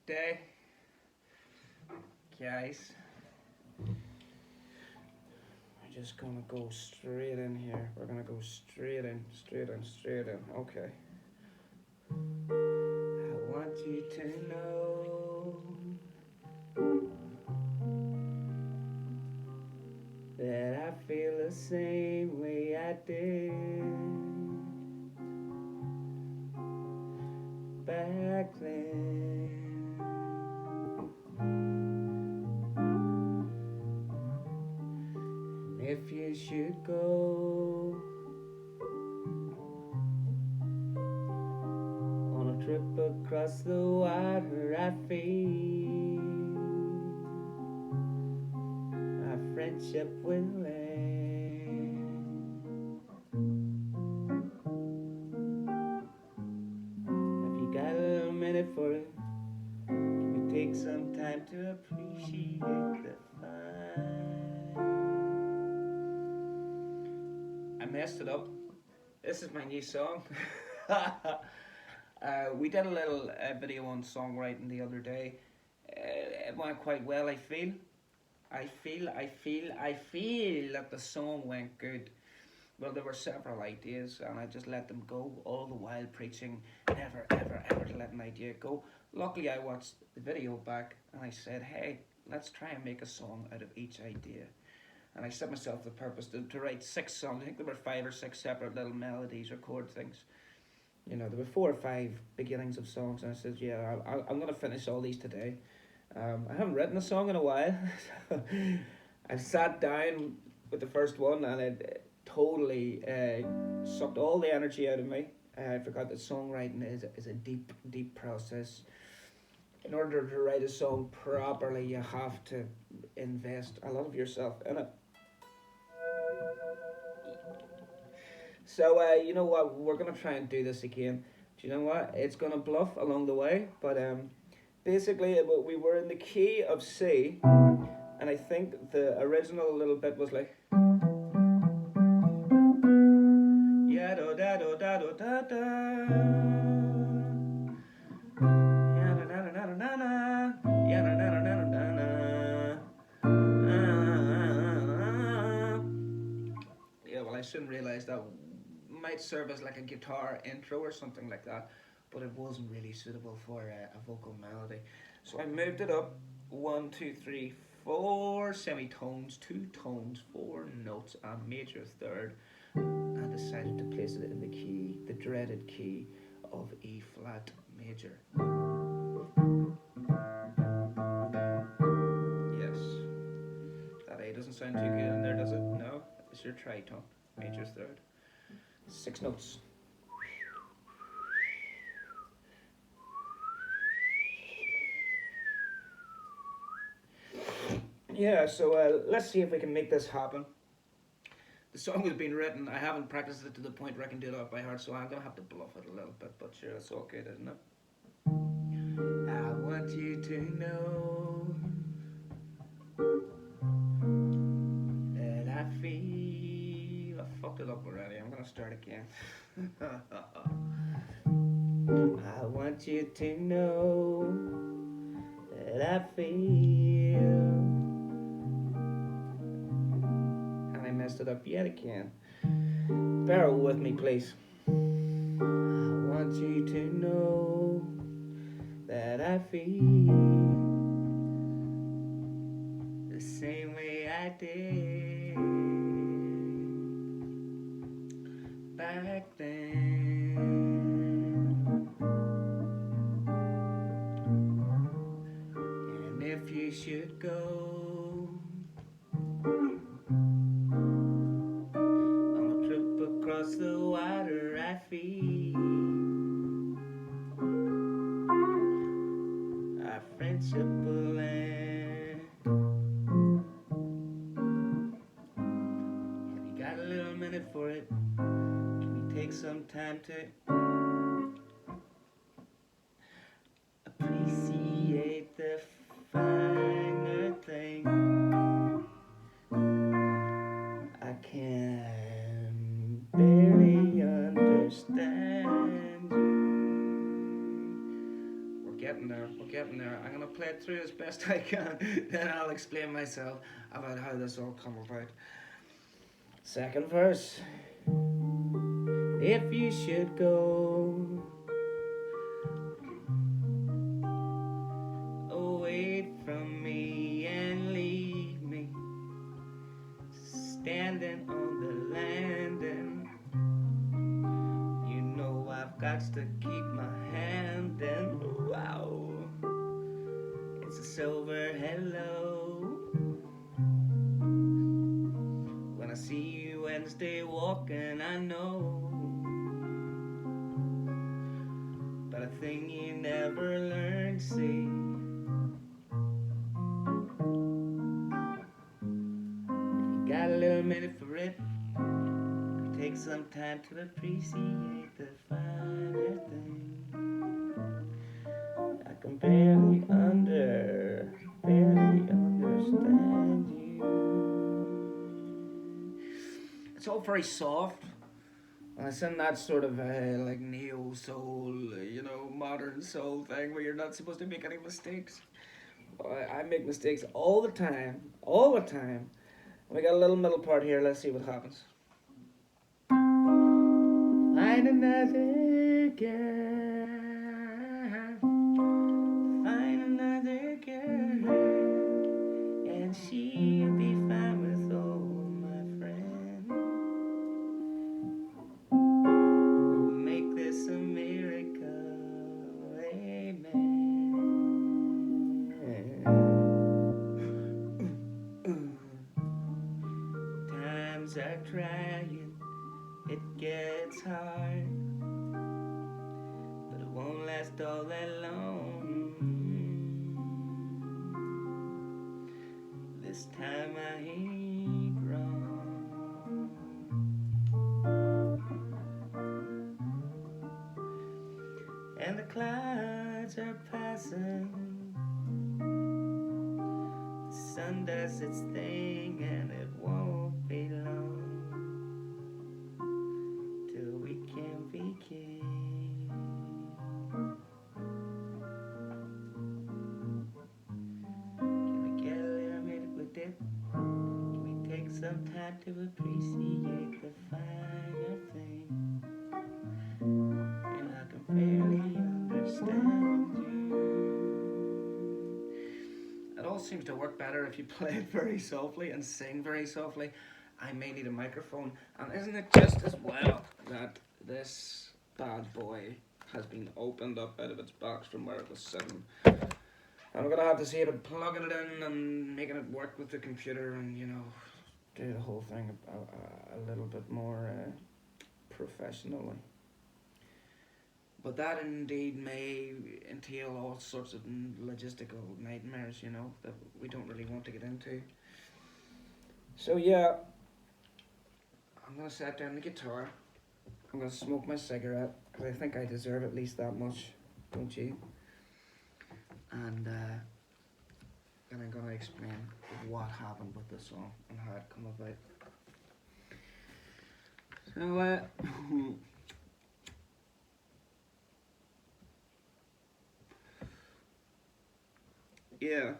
day, guys. We're just gonna go straight in here. We're gonna go straight in, straight in, straight in. Okay. I want you to know that I feel the same way I did back then. If you should go on a trip across the water, I feel our friendship will end. If you got a little minute for it, can we take some time to appreciate the fun? I messed it up. This is my new song. We did a little video on songwriting the other day. It went quite well, I feel. I feel that the song went good. Well, there were several ideas, and I just let them go, all the while preaching never, ever, ever to let an idea go. Luckily, I watched the video back, and I said, hey, let's try and make a song out of each idea. And I set myself the purpose to write 6 songs. I think there were 5 or 6 separate little melodies or chord things. You know, there were 4 or 5 beginnings of songs, and I said, yeah, I'm going to finish all these today. I haven't written a song in a while. So I sat down with the first one, and it totally sucked all the energy out of me. I forgot that songwriting is a deep, deep process. In order to write a song properly, you have to invest a lot of yourself in it. So, you know what? We're going to try and do this again. Do you know what? It's going to bluff along the way, but basically, we were in the key of C, and I think the original little bit was like. Ya do da do da do da da. Ya na na na na na na. Ya na na na na na na. Yeah, well, I soon realised that might serve as like a guitar intro or something like that, but it wasn't really suitable for a vocal melody. So I moved it up 1, 2, 3, 4 semitones, 2 tones, 4 notes, a major third, and decided to place it in the key, the dreaded key of E flat major. Yes. That A doesn't sound too good in there, does it? No? It's your tritone, major third. 6 notes. Yeah, so let's see if we can make this happen. The song has been written. I haven't practiced it to the point where I can do it off by heart, so I'm gonna have to bluff it a little bit. But sure, it's all good, isn't it? I want you to know that I feel. I fucked it up already. I'm gonna start again. I want you to know that I feel. And I messed it up yet again. Bear with me, please. I want you to know that I feel the same way I did back then. And if you should go on a trip across the water, I feel our friendship will end. Have you got a little minute for it? Can we take some time to appreciate the finer things? I can barely understand you. We're getting getting there. We're getting there. I'm gonna play it through as best I can. Then I'll explain myself about how this all come about. Second verse. If you should go away from me and leave me standing on the landing, you know I've got to keep my hand in. Wow, it's a silver hello. When I see you Wednesday walking, I know, but a thing you never learned, see. If you got a little minute for it, take some time to appreciate the finer thing. I can barely understand you. It's all very soft. And it's in that sort of like neo soul, modern soul thing where you're not supposed to make any mistakes. I make mistakes all the time, all the time. We got a little middle part here. Let's see what happens. Find another girl. Find another girl, and she'll be fine with all my friends. We'll make this a miracle. Amen. Times are trying, it gets hard, but it won't last all that long. This time I ain't wrong. And the clouds are passing, the sun does its thing, and it won't be long till we can begin. Can we get a little minute with it? Can we take some time to appreciate the finer thing? And I can barely understand you. It all seems to work better if you play it very softly and sing very softly. I may need a microphone, and isn't it just as well that this bad boy has been opened up out of its box from where it was sitting? I'm gonna have to see about plugging it in and making it work with the computer, and do the whole thing a little bit more professionally. But that indeed may entail all sorts of logistical nightmares, that we don't really want to get into. So yeah, I'm gonna set down the guitar. I'm gonna smoke my cigarette because I think I deserve at least that much, don't you? And then I'm gonna explain what happened with the song and how it come about. So yeah.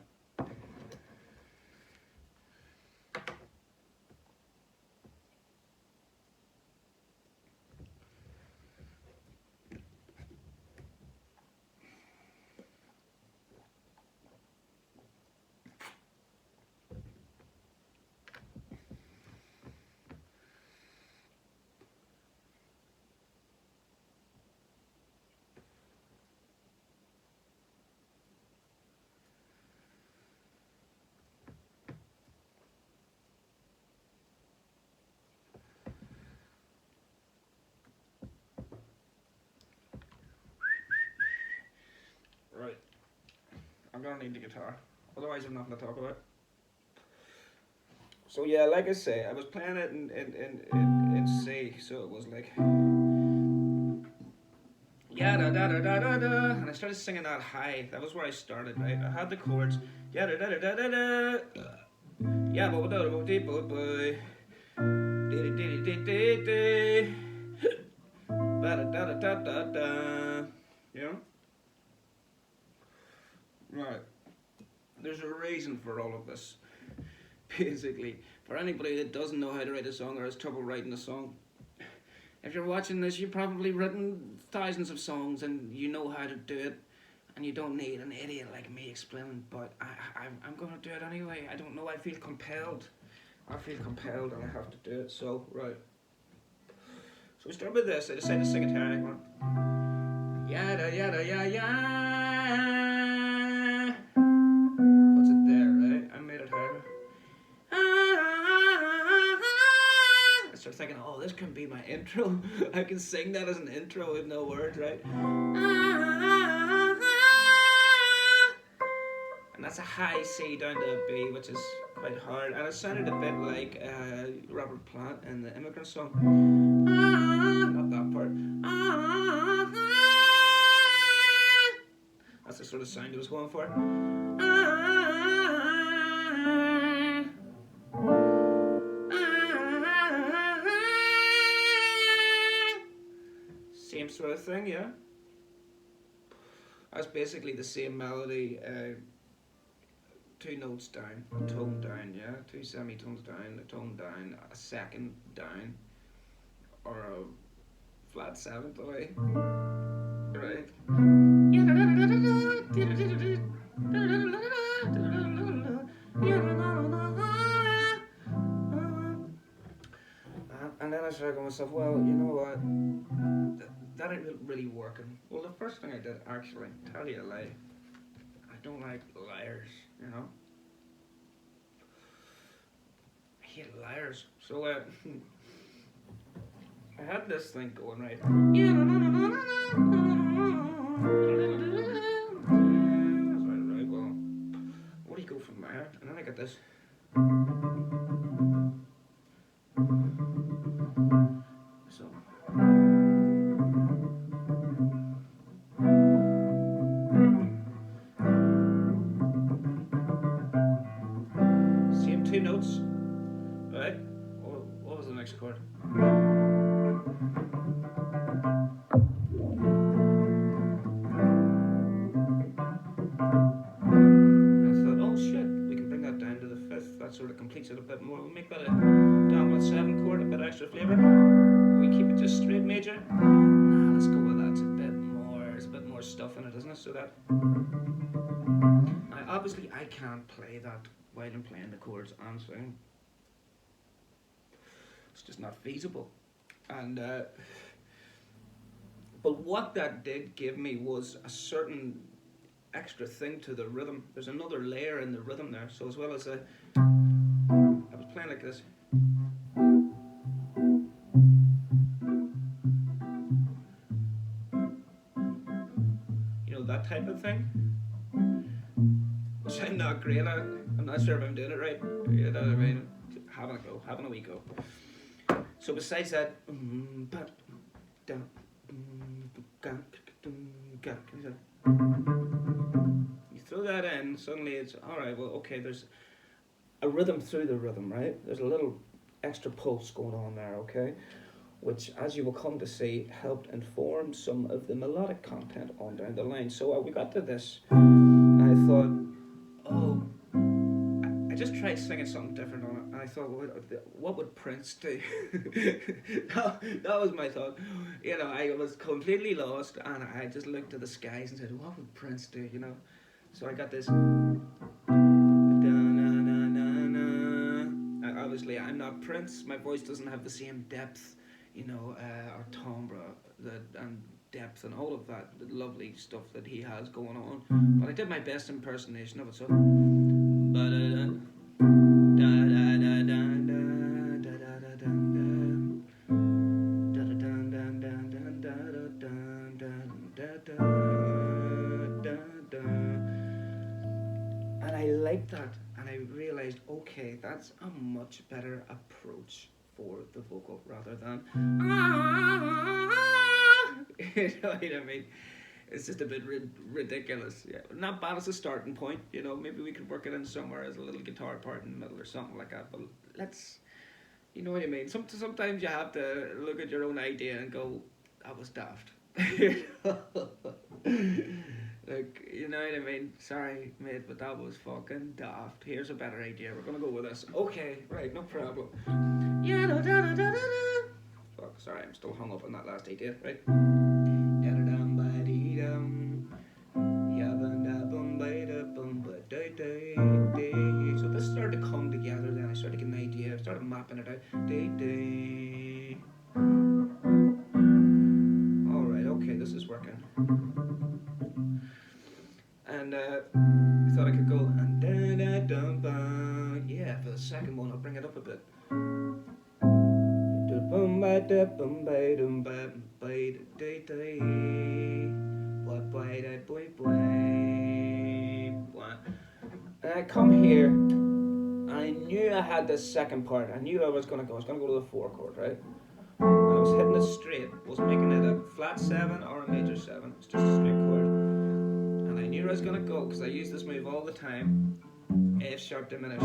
Right. I'm gonna need the guitar. Otherwise I'm not gonna talk about it. So yeah, like I say, I was playing it in C, so it was like yeah da da da da da da, and I started singing that high. That was where I started, right? I had the chords yeah da da da da da da, yeah bo da bo dee bo boy, dee dee dee dee dee, ba da da da da da, you know. Right. There's a reason for all of this. Basically, for anybody that doesn't know how to write a song or has trouble writing a song, if you're watching this, you've probably written thousands of songs and you know how to do it, and you don't need an idiot like me explaining. But I'm gonna do it anyway. I don't know. I feel compelled. I feel compelled, and I have to do it. So right. So we start with this. I decided to sing a Titanic one. Yada yada yada yada. What's it there, right? I made it harder. I started thinking, oh, this can be my intro. I can sing that as an intro with no words, right? And that's a high C down to a B, which is quite hard. And it sounded a bit like Robert Plant in the Immigrant Song. Not that part. That's the sort of sound he was going for. Same sort of thing, yeah. That's basically the same melody, 2 notes down, a tone down, yeah, 2 semitones down, a tone down, a second down, or a flat 7th away, right? And then I started going to myself, well, you know what, that ain't really working. Well, the first thing I did, actually, tell you a lie, I don't like liars, you know? I hate liars. So, I had this thing going, right? Right, well, where do you go from there? And then I got this. So. Same 2 notes, right? What was the next chord? That sort of completes it a bit more. We'll make that a dominant 7 chord, a bit extra flavour. We keep it just straight major. Nah, let's go with that. It's a bit more. There's a bit more stuff in it, isn't it? So that. Now, obviously, I can't play that while I'm playing the chords and singing. It's just not feasible. And but what that did give me was a certain extra thing to the rhythm. There's another layer in the rhythm there. So as well as I was playing like this. You know, that type of thing. Which I'm not great at. I'm not sure if I'm doing it right. You know what I mean? Having a wee go. So besides that, you throw that in, suddenly it's alright, well, okay, there's a rhythm through the rhythm, right? There's a little extra pulse going on there, okay? Which, as you will come to see, helped inform some of the melodic content on down the line. So we got to this, and I thought, oh, I just tried singing something different on it, and I thought, what would Prince do? that was my thought. You know, I was completely lost, and I just looked to the skies and said, what would Prince do, you know? So I got this. Obviously, I'm not Prince. My voice doesn't have the same depth, you know, or timbre and depth and all of that lovely stuff that he has going on. But I did my best impersonation of it. So. And I liked that, and I realised, okay, that's a much better approach for the vocal rather than you know what I mean? It's just a bit ridiculous. Yeah, not bad as a starting point, you know. Maybe we could work it in somewhere as a little guitar part in the middle or something like that. But let's, you know what I mean? Sometimes you have to look at your own idea and go, that was daft. Like, you know what I mean? Sorry, mate, but that was fucking daft. Here's a better idea. We're gonna go with this. Okay, right, no problem. Yeah, da da da da da. Fuck, sorry, I'm still hung up on that last idea, right? Da da dum ba dee dum. Ya bum da bum ba da bum ba da da da. So this started to come together. Then I started to get an idea. I started mapping it out. Da da. All right, okay, this is working. And I thought I could go and da da dum ba. Yeah, for the second one, I'll bring it up a bit. Bum ba da bum ba dum ba ba da da. What boy da boy boy. What? And I come here, and I knew I had this second part. I knew I was gonna go. I was gonna go to the 4 chord, right? And I was hitting it straight. Wasn't making it a flat 7 or a major 7. It's just a straight chord. And I knew I was gonna go because I use this move all the time. F sharp diminished.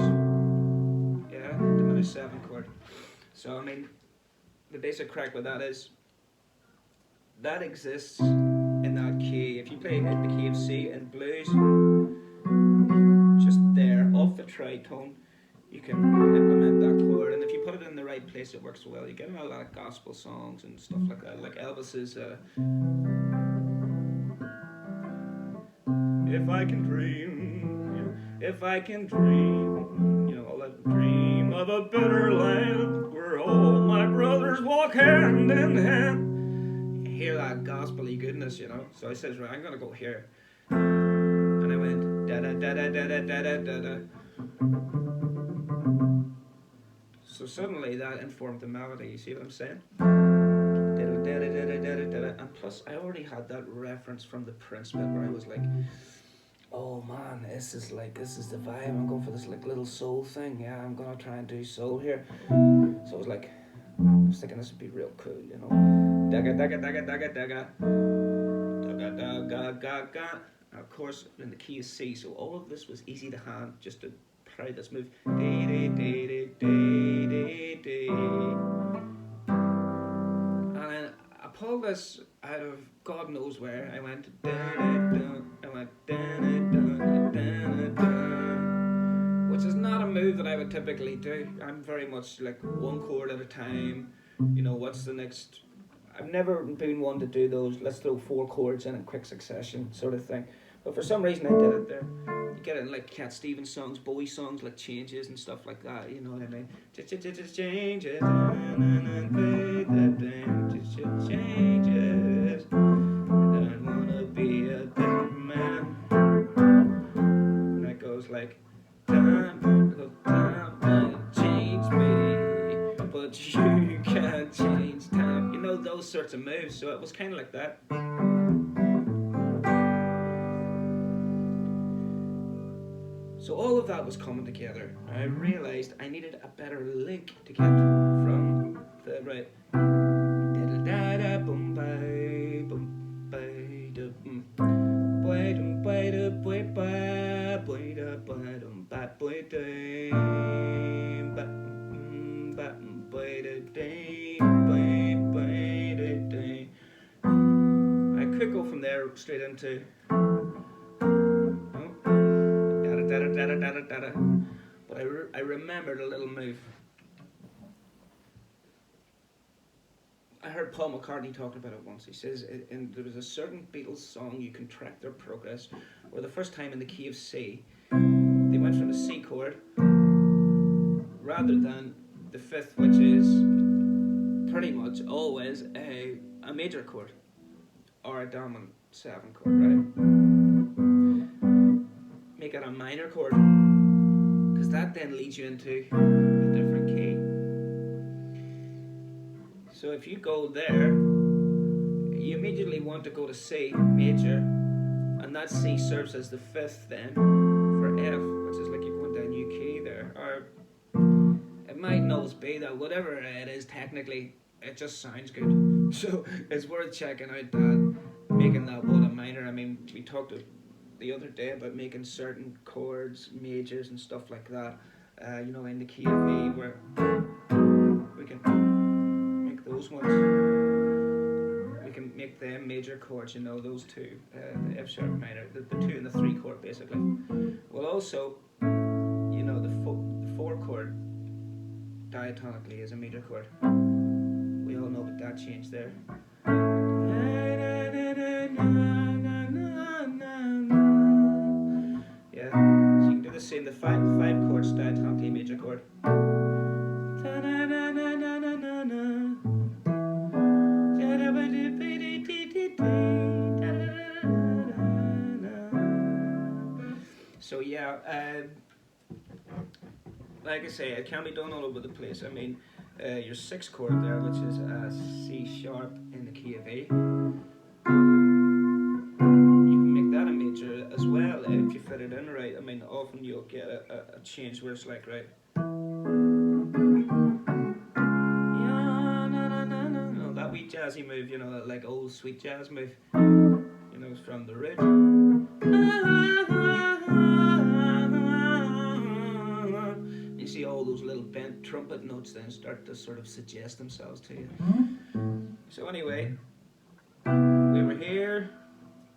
Yeah, diminished 7 chord. So I mean, the basic crack with that is that exists in that key. If you play in the key of C in blues, just there off the tritone, you can implement that chord. And if you put it in the right place, it works well. You get in a lot of gospel songs and stuff like that, like Elvis's. If I can dream, you know, if I can dream, you know, all that dream of a better land where all my brothers walk hand in hand. You hear that gospel-y goodness, you know. So I says, right, I'm gonna go here, and I went da da da da da da da da da. So suddenly that informed the melody. You see what I'm saying? And plus, I already had that reference from the Prince bit where I was like, oh man, this is the vibe. I'm going for this like little soul thing. Yeah, I'm gonna try and do soul here. So I was like, I was thinking this would be real cool, you know. Daga daga daga daga daga daga daga daga. And of course, in the key of C, so all of this was easy to hand, just to play this move. Dee dee dee dee dee dee dee. And I pulled this out of God knows where. I went da da da. I went da da da da da, which is not a move that I would typically do. I'm very much like one chord at a time. You know, what's the next? I've never been one to do those. Let's throw 4 chords in quick succession sort of thing. But for some reason I did it there. You get it in like Cat Stevens songs, Bowie songs, like Changes and stuff like that. You know what I mean? Changes, changes. I wanna be a better man. And that goes like, time and change me, but you can't change time. You know, those sorts of moves. So it was kind of like that. So all of that was coming together. I realised I needed a better link to get from the right. I could go from there straight into but I remembered a little move. I heard Paul McCartney talking about it once. He says there was a certain Beatles song you can track their progress, where the first time in the key of C, they went from the C chord rather than the 5th, which is pretty much always a major chord or a dominant 7 chord, right? Make it a minor chord, because that then leads you into a different key. So if you go there, you immediately want to go to C major, and that C serves as the 5th then for F, which is like you're going down new key there. Or it might not be that, whatever it is technically, it just sounds good. So it's worth checking out that, making that one a minor. I mean, we talked the other day about making certain chords majors and stuff like that, you know, in the key of E, where we can make those ones, we can make make them major chords, you know, those two, the F sharp minor, the 2 and the 3 chord basically. Well, also, you know, the 4 chord diatonically is a major chord. We all know about that change there. Yeah, so you can do the same, the 5 chords diatonically major chord. So yeah, like I say, it can be done all over the place. I mean, your 6th chord there, which is C sharp in the key of A, you can make that a major as well if you fit it in right. I mean, often you'll get a change where it's like, right, that wee jazzy move, you know, that like old sweet jazz move, you know, from the root. You see all those little bent trumpet notes then start to sort of suggest themselves to you. So anyway, we were here,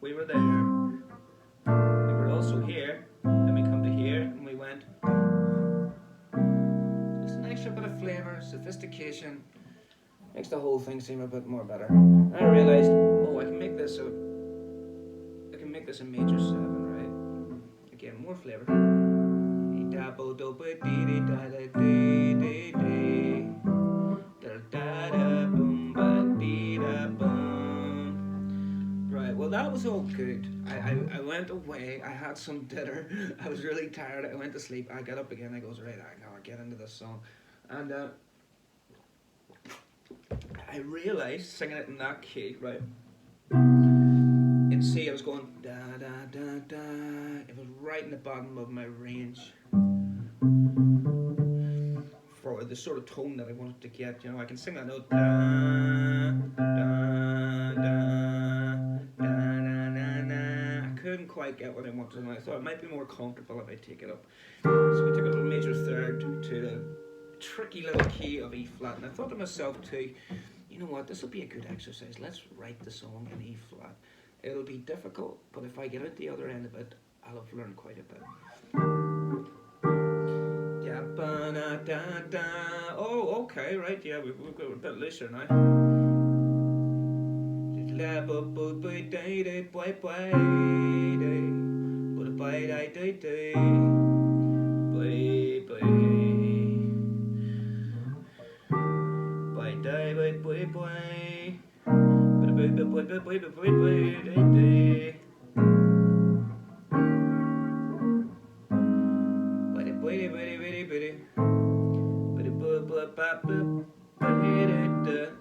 we were there, we were also here, then we come to here and we went. Just an extra bit of flavour, sophistication, makes the whole thing seem a bit more better. And I realised, oh, I can make this a major 7, right? Again, more flavour. Right, well that was all good. I went away, I had some dinner, I was really tired, I went to sleep, I got up again, I goes, right, I gotta get into this song. And I realised, singing it in that key, right, in C I was going da da da da, it was right in the bottom of my range for the sort of tone that I wanted to get. You know, I can sing that note, da da da da na na na. I couldn't quite get what I wanted, and I thought it might be more comfortable if I take it up. So we took a little major 3rd to the tricky little key of E flat, and I thought to myself too, you know what, this will be a good exercise. Let's write the song in E flat. It'll be difficult, but if I get out the other end of it, I'll have learned quite a bit. Oh, okay, right, yeah, we've got a bit looser now.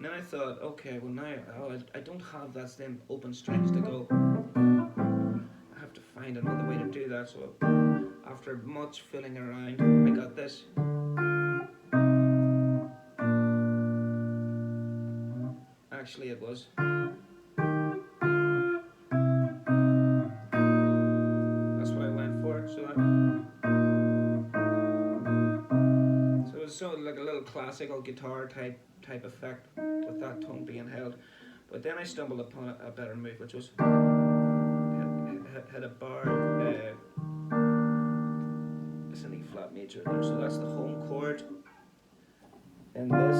Then I thought, okay, well now I don't have that same open strings to go. I have to find another way to do that. So after much fiddling around, I got this. Actually, it was. That's what I went for. So it was sort of like a little classical guitar type effect with that tone being held. But then I stumbled upon a better move, which was had a bar. It's an E flat major there, so that's the home chord. And this.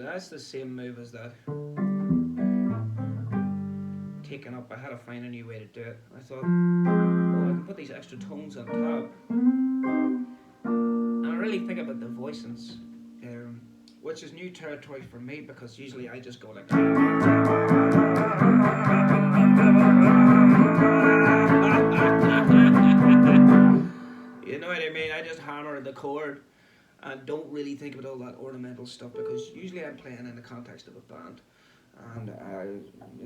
That's the same move as that. Taken up, I had to find a new way to do it. I thought, oh, I can put these extra tones on top. And I really think about the voicings, which is new territory for me because usually I just go like. You know what I mean? I just hammer the chord. And don't really think about all that ornamental stuff because usually I'm playing in the context of a band, and I,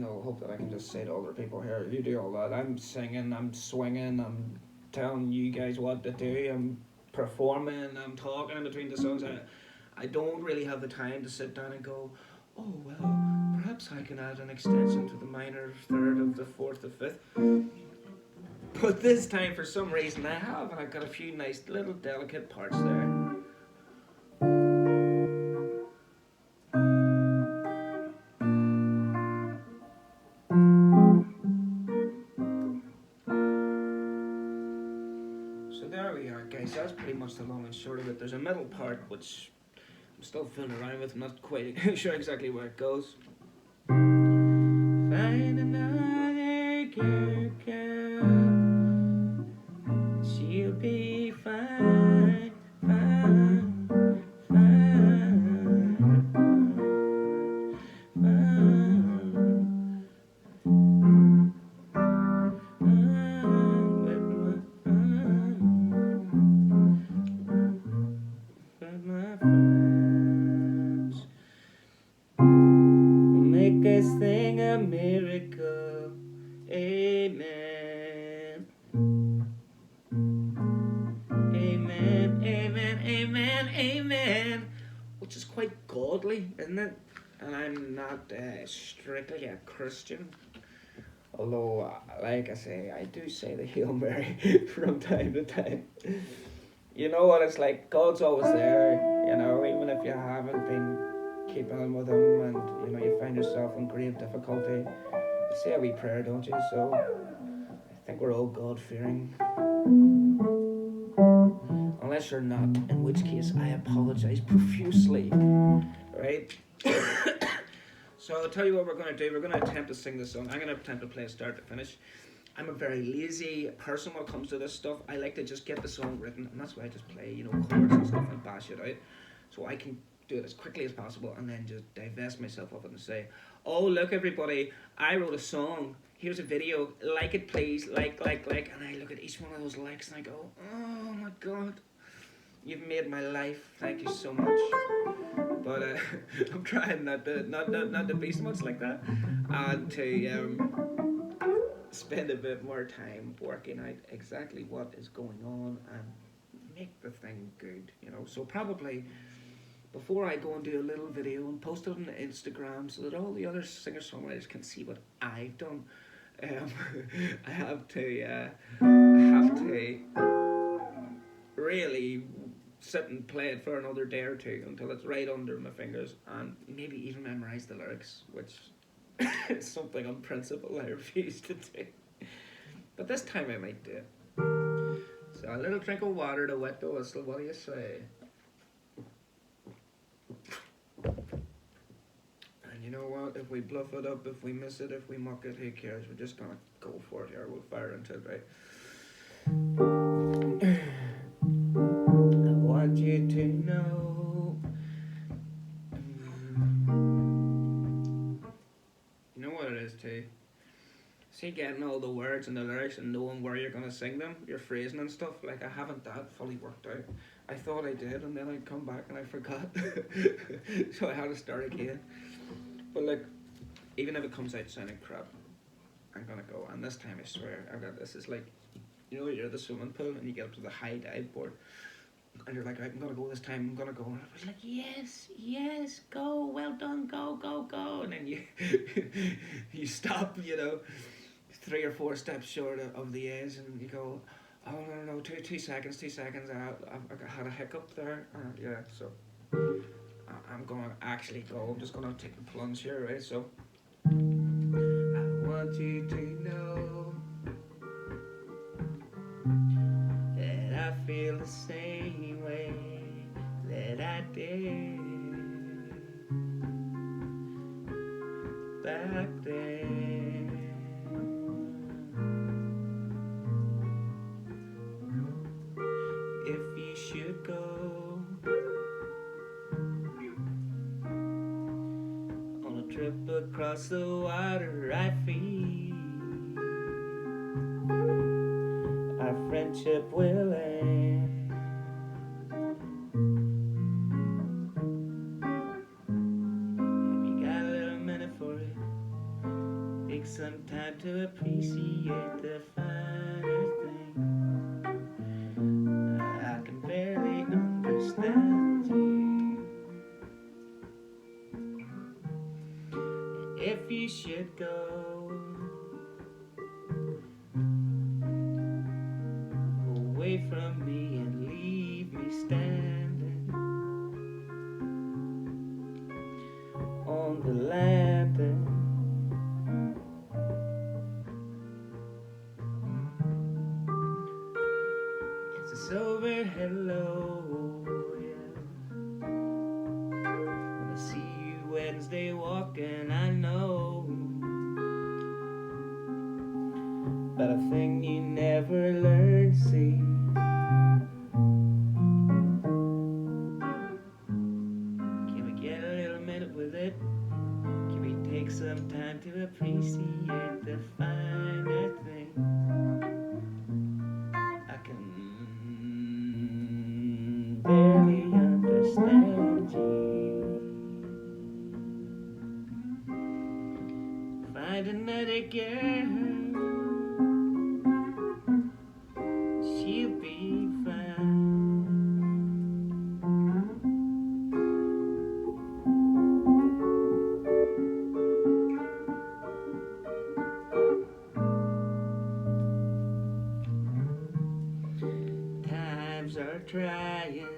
hope that I can just say to other people here, you do all that. I'm singing, I'm swinging, I'm telling you guys what to do, I'm performing, I'm talking in between the songs. I don't really have the time to sit down and go, oh well, perhaps I can add an extension to the minor third of the fourth or fifth. But this time, for some reason, I have, and I've got a few nice little delicate parts there. So there we are, guys. That's pretty much the long and short of it. There's a middle part which I'm still fooling around with. I'm not quite sure exactly where it goes. Find another girl, she'll be fine, fine, fine, with my friends. Make this thing a miracle. Amen. Amen, amen, amen, amen. Which is quite godly, isn't it? And I'm not strictly a Christian. Although, like I say, I do say the Hail Mary from time to time. You know what it's like? God's always there, you know, even if you haven't been keeping on with Him and, you know, you find yourself in grave difficulty. You say a wee prayer, don't you? So, I think we're all God-fearing. Unless you're not, in which case I apologise profusely. Right? So I'll tell you what we're going to do. We're going to attempt to sing this song. I'm going to attempt to play start to finish. I'm a very lazy person when it comes to this stuff. I like to just get the song written, and that's why I just play, you know, chords and stuff and bash it out. So I can do it as quickly as possible and then just divest myself of it and say, oh, look, everybody, I wrote a song. Here's a video. Like it, please. Like. And I look at each one of those likes and I go, oh, my God. You've made my life. Thank you so much. But I'm trying not to be so much like that, and to spend a bit more time working out exactly what is going on and make the thing good, you know. So probably before I go and do a little video and post it on Instagram so that all the other singer-songwriters can see what I've done, I have to really sit and play it for another day or two until it's right under my fingers, and maybe even memorize the lyrics, which is something on principle I refuse to do. But this time I might do it. So a little drink of water to wet the whistle, what do you say? And you know what, if we bluff it up, if we miss it, if we muck it, who cares? We're just gonna go for it here, we'll fire into it, right? I want you to know. You know what it is too? See, getting all the words and the lyrics and knowing where you're gonna sing them, your phrasing and stuff, like I haven't that fully worked out. I thought I did, and then I come back and I forgot. So I had to start again. But like, even if it comes out sounding crap, I'm gonna go. And this time I swear, I've got this. It's like, you know, you're at the swimming pool and you get up to the high dive board, and you're like, right, I'm gonna go this time, I'm gonna go. And I was like, yes, go, well done, go. And then you you stop, you know, 3 or 4 steps short of the edge, and you go, oh no, 2 seconds, I had a hiccup there. Yeah, so I'm gonna actually go. I'm just gonna take the plunge here, right? So I want you to know that I feel the same way that I did back then. If you should go on a trip across the water, I feel our friendship will end. If you got a little minute for it, take some time to appreciate the finer things. I can barely understand you. it go. Away from me and leave me standing on the landing. It's a silver hello, yeah. When I see you Wednesday walking, I know but a thing you never learned, see. Can we get a little minute with it? Can we take some time to appreciate the finer things? I can barely understand you. Find another girl, she'll be fine. Times are trying,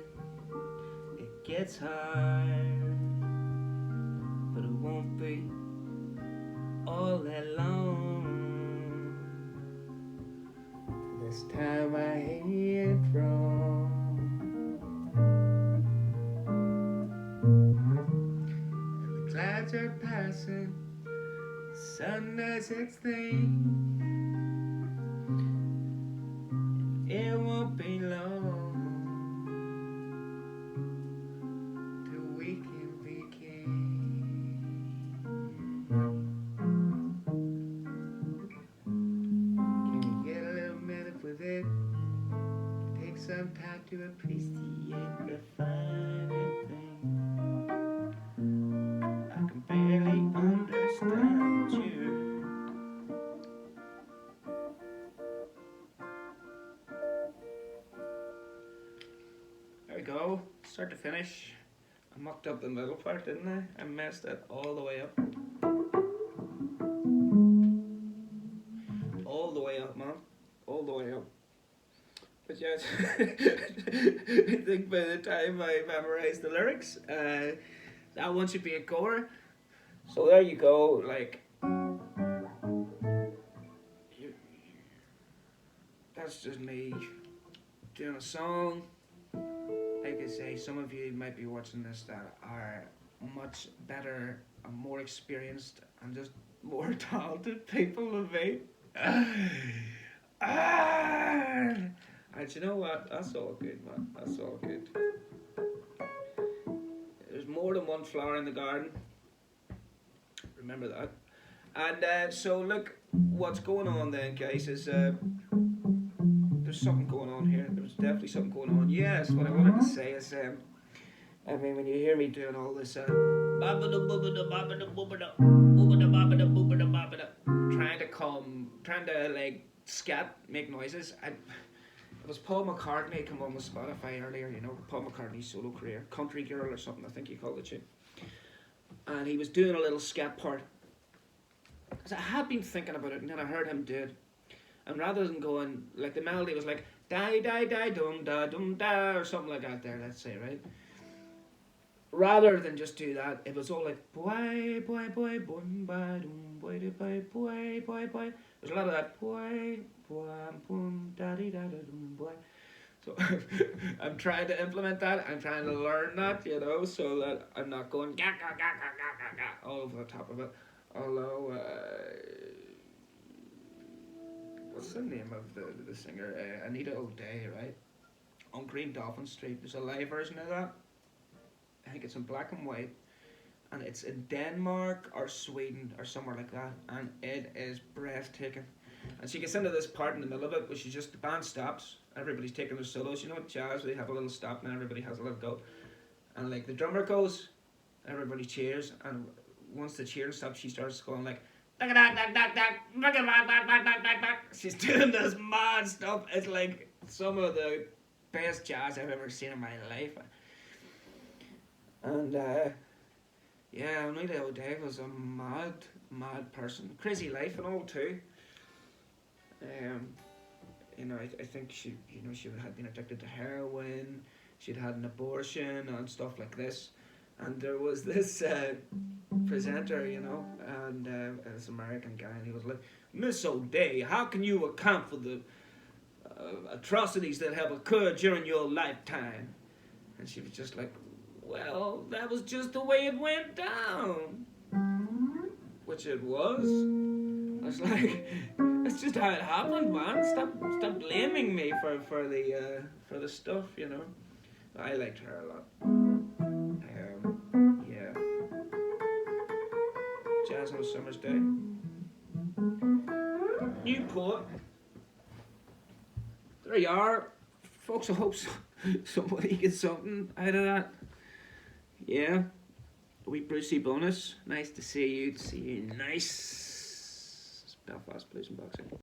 it gets hard, but it won't be all that long. This time I hit wrong. And the clouds are passing, the sun does its thing. It won't be long till we can be king. Can we get a little minute with it? Take some time to appreciate the finer things. I can barely understand you. There we go, start to finish. I mucked up the middle part, didn't I? I messed it all the way up. All the way up, man. All the way up. But yes, I think by the time I memorized the lyrics, that one should be a goer. So there you go, like, that's just me doing a song. Like I say, some of you might be watching this that are much better and more experienced and just more talented people than me. And you know what? That's all good, man. That's all good. There's more than one flower in the garden. Remember that. And so look, what's going on then, guys, is there's something going on here. There's definitely something going on. Yes, what I wanted to say is, I mean, when you hear me doing all this, trying to like scat, make noises. It was Paul McCartney come on with Spotify earlier, you know, Paul McCartney's solo career, Country Girl or something, I think he called it tune. And he was doing a little scat part. Because I had been thinking about it and then I heard him do it. And rather than going, like the melody was like, die, die, die, dum, da, or something like that there, let's say, right? Rather than just do that, it was all like, boy, boy, boy, boom, ba, dum, boy, boy, boy, boy, boy. There's a lot of that, boy, boy, boom, da, da, dum, boy. So I'm trying to implement that. I'm trying to learn that, you know, so that I'm not going ga ga ga ga ga ga ga all over the top of it. Although, what's the name of the singer? Anita O'Day, right? On Green Dolphin Street. There's a live version of that. I think it's in black and white. And it's in Denmark or Sweden or somewhere like that. And it is breathtaking. And she gets into this part in the middle of it, which is just the band stops. Everybody's taking their solos. You know, with jazz, they have a little stop and everybody has a little go. And like the drummer goes, everybody cheers. And once the cheering stops, she starts going like, she's doing this mad stuff. It's like some of the best jazz I've ever seen in my life. And Yeah, Amelia O'Day was a mad person. Crazy life and all too. Um, I think she had been addicted to heroin. She'd had an abortion and stuff like this. And there was this presenter, and this American guy, and he was like, "Miss O'Day, how can you account for the atrocities that have occurred during your lifetime?" And she was just like, "Well, that was just the way it went down." Which it was. I was like, "That's just how it happened, man. Stop blaming me for the stuff, I liked her a lot. Yeah. Jazz on a Summer's Day. Newport. There you are. Folks, I hope somebody gets something out of that. Yeah. A wee Brucey bonus. Nice to see you. Nice. Belfast Blues and Boxing.